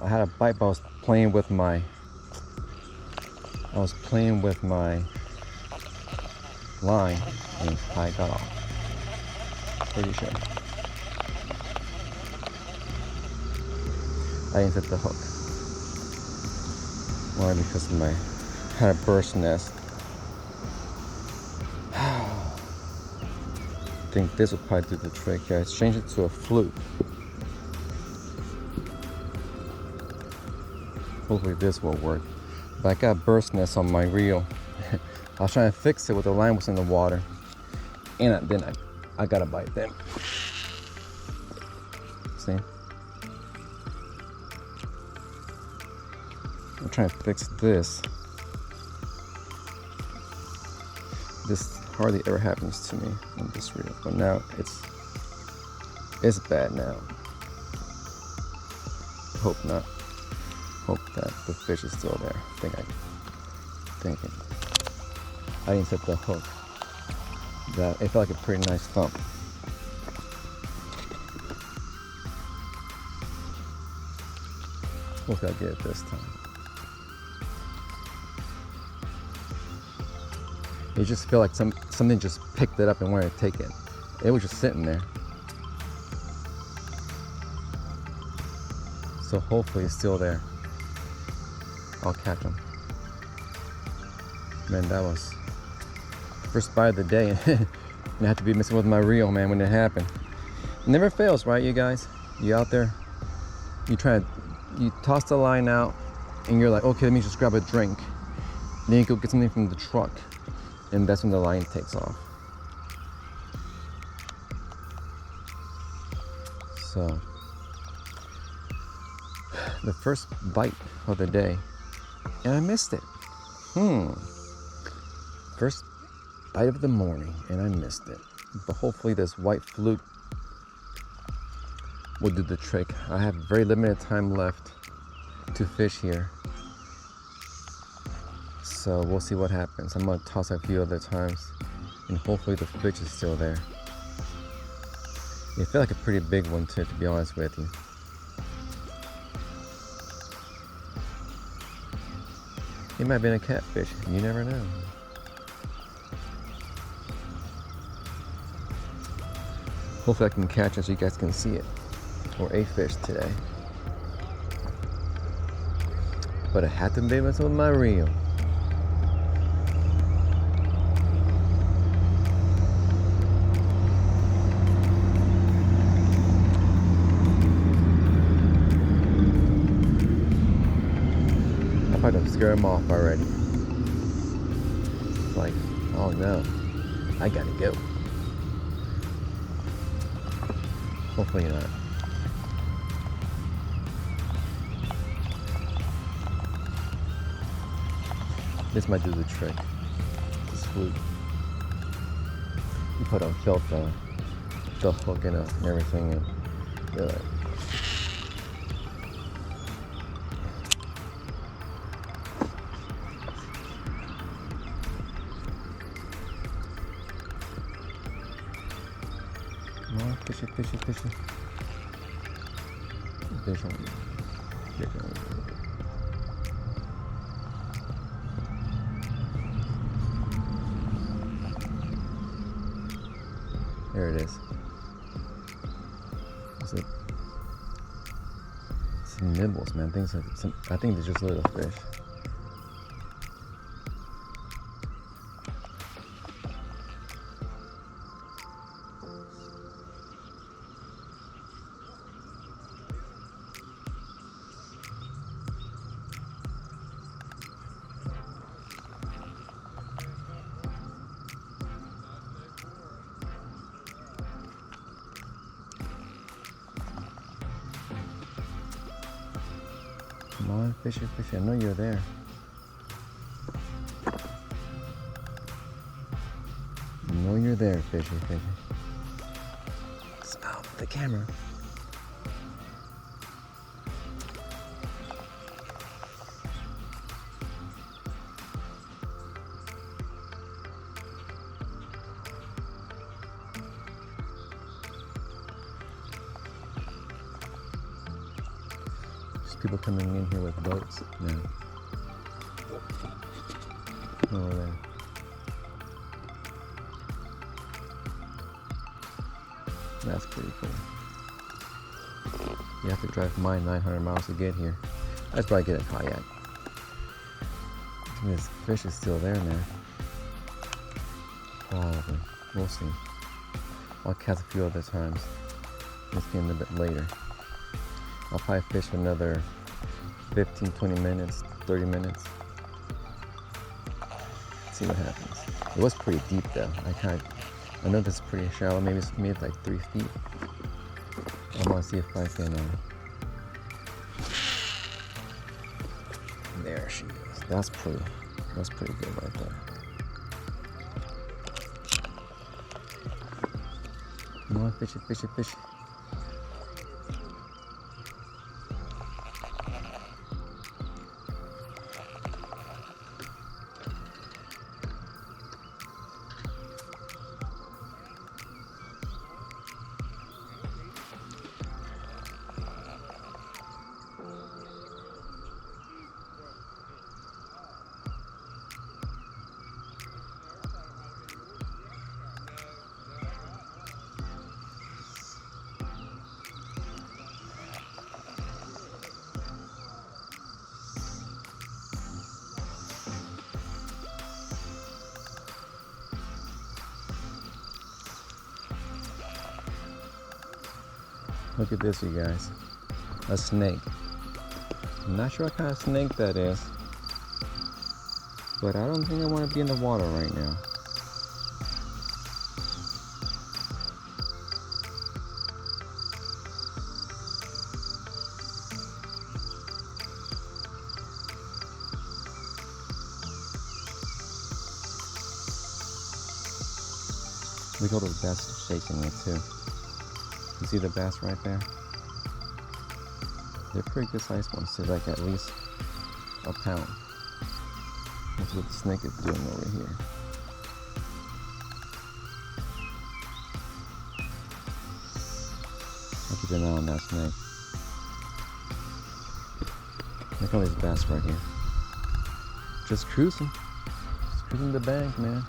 I had a bite, but I was playing with my line and I got off. Pretty sure. I didn't set the hook. Why? Because of had a burst nest. I think this will probably do the trick. Yeah, I changed it to a fluke. Hopefully this will work. But I got burst nest on my reel. I was trying to fix it with the line was in the water, and then I got a bite then. See? I'm trying to fix this. This hardly ever happens to me on this reel, but now it's bad now. Hope not. Hope that the fish is still there. Thinking. I didn't set the hook. That it felt like a pretty nice thump. Hopefully I'll get it this time. It just felt like something just picked it up and wanted to take it. It was just sitting there. So hopefully it's still there. I'll catch him. Man, that was first bite of the day. And I had to be messing with my reel, man, when it happened. It never fails, right, you guys? You out there, you toss the line out and you're like, okay, let me just grab a drink. Then you go get something from the truck and that's when the line takes off. So, the first bite of the day, and I missed it. First bite of the morning, and I missed it. But hopefully this white fluke will do the trick. I have very limited time left to fish here. So we'll see what happens. I'm gonna toss a few other times, and hopefully the fish is still there. It felt like a pretty big one too, to be honest with you. It might have been a catfish, you never know. Hopefully I can catch it so you guys can see it, or a fish today. But I had to be messing with my reel. I probably done scared him off already. It's like, oh no, I gotta go. Hopefully not. This might do the trick. This fluke. You put on felt the hook in it and everything, and you're like, come on, fish it. Fish on you. Fish on you. There it is. Some nibbles, man. I think they're just little fish. Come on, fishy. I know you're there. I know you're there, fishy. Smell the camera. People coming in here with boats now. Over there. That's pretty cool. You have to drive 900 miles to get here. I'd probably get a kayak. This fish is still there, man. Probably. We'll see. I'll cast a few other times. This game a bit later. I'll probably fish for another 15, 20 minutes, 30 minutes. See what happens. It was pretty deep though. I know this is pretty shallow. Maybe it's like 3 feet. I want to see if I can. There she is. That's pretty good right there. Come on, fish it, fish it, fish it. Look at this, you guys. A snake. I'm not sure what kind of snake that is, but I don't think I want to be in the water right now. Look at all those bass shaking it too. You see the bass right there? They're pretty good sized ones. They're like at least a pound. That's what the snake is doing over here. I'll keep an eye on that snake. Look at all these bass right here. Just cruising. Just cruising the bank, man.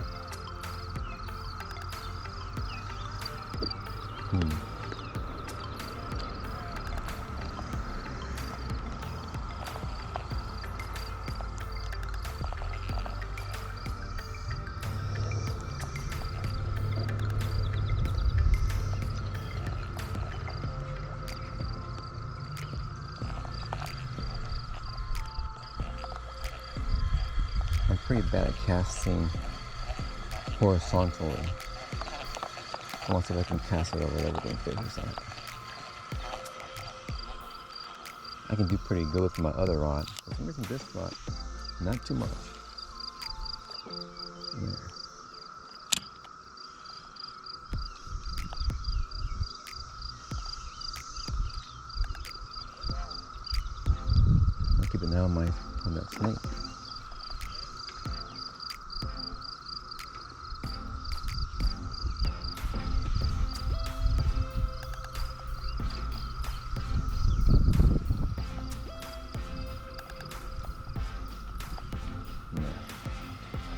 I'm pretty bad at casting horizontally. I want to see if I can cast it over there with the fish. I can do pretty good with my other rod. For some reason this rod, not too much. Yeah. I'll keep an eye on that snake.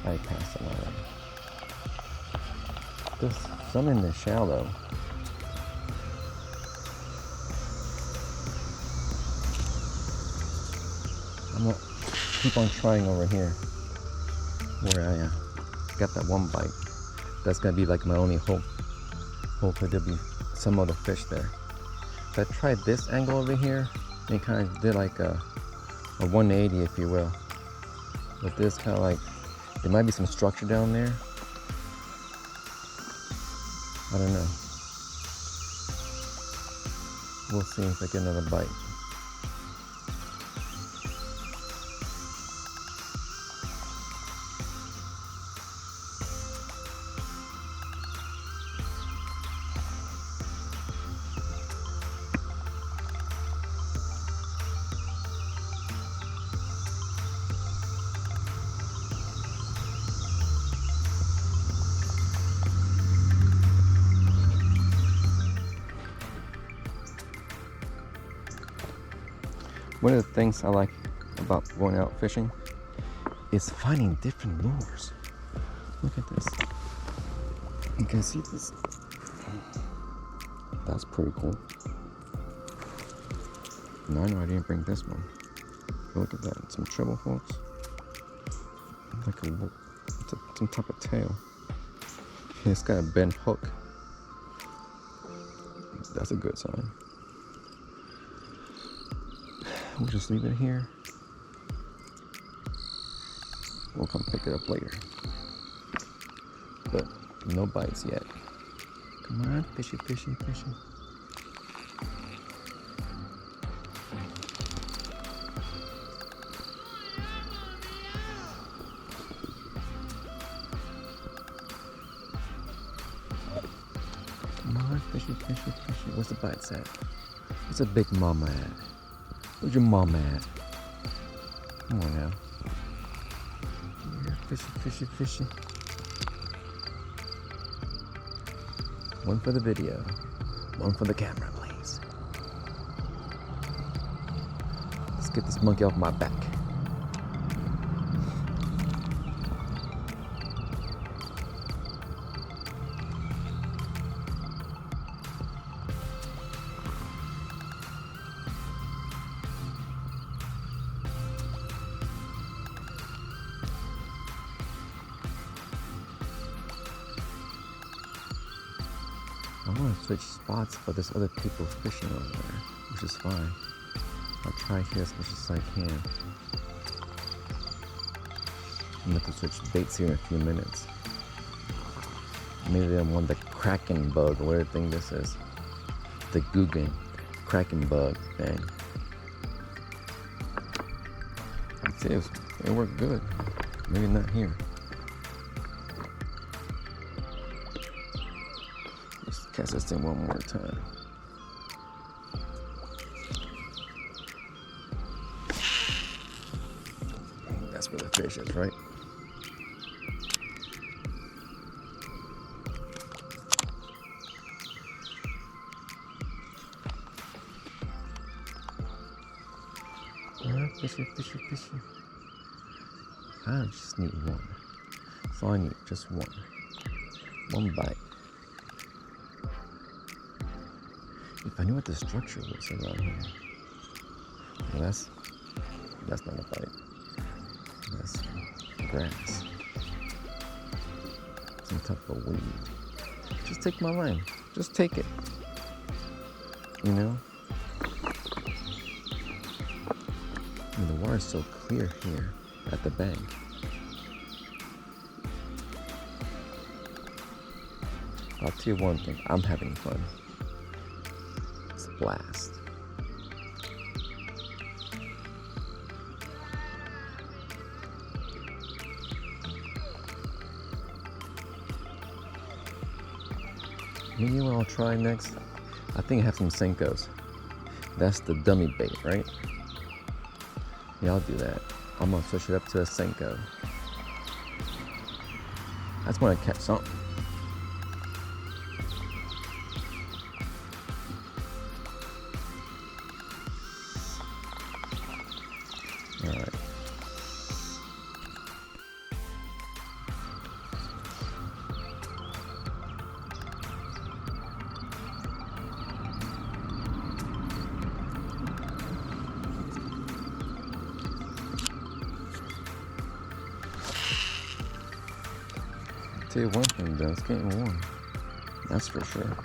I passed it already. There's some in the shallow. I'm gonna keep on trying over here where I got that one bite. That's gonna be like my only hope. Hopefully there'll be some other fish there. So I tried this angle over here and kind of did like a 180, if you will. But this kind of like, there might be some structure down there. I don't know. We'll see if I get another bite. One of the things I like about going out fishing is finding different lures. Look at this. You can see this. That's pretty cool. No, I know I didn't bring this one. Look at that. Some treble hooks. Like some type of tail. It's got a bent hook. That's a good sign. We'll just leave it here. We'll come pick it up later. But no bites yet. Come on, fishy, fishy, fishy. Come on, fishy, fishy, fishy. Where's the bites at? Where's the big mama at? Where's your mama at? Come on now. Yeah, fishy, fishy, fishy. One for the video, one for the camera, please. Let's get this monkey off my back. I want to switch spots, but there's other people fishing over there, which is fine. I'll try here as much as I can. I'm going to switch baits here in a few minutes. Maybe they want the Kraken bug, or whatever thing this is. The Guggen Kraken bug thing. I'd say it worked good. Maybe not here. Cast this thing one more time. That's where the fish is, right? Fishy, fishy, fishy. I just need one. That's all I need, just one. One bite. If I knew what the structure was around here. Well, that's not a bite. That's grass. Some type of weed. Just take my line. Just take it. You know? And the water's so clear here at the bank. I'll tell you one thing, I'm having fun. It's a blast. You know what I'll try next? I think I have some Senkos. That's the dummy bait, right? Yeah, I'll do that. I'm gonna switch it up to a Senko. I just wanna catch something. All right. Tell you one thing though, it's getting warm. That's for sure.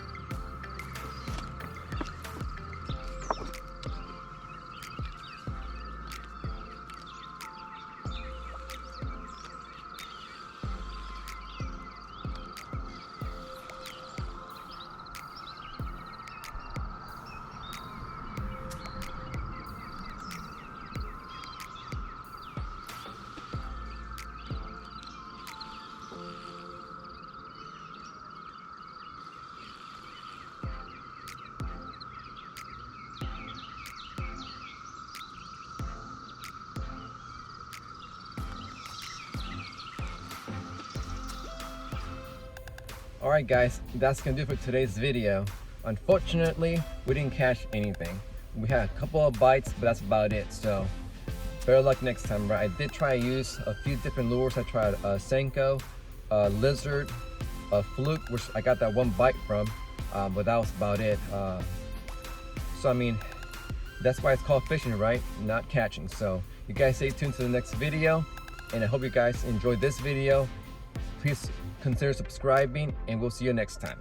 Alright guys, that's gonna do it for today's video. Unfortunately, we didn't catch anything, We had a couple of bites, but that's about it. So better luck next time, right? I did try to use a few different lures. I tried Senko, Lizard, Fluke, which I got that one bite from, but that was about it. So I mean, that's why it's called fishing, right? Not catching. So you guys stay tuned to the next video, and I hope you guys enjoyed this video. Please consider subscribing, and we'll see you next time.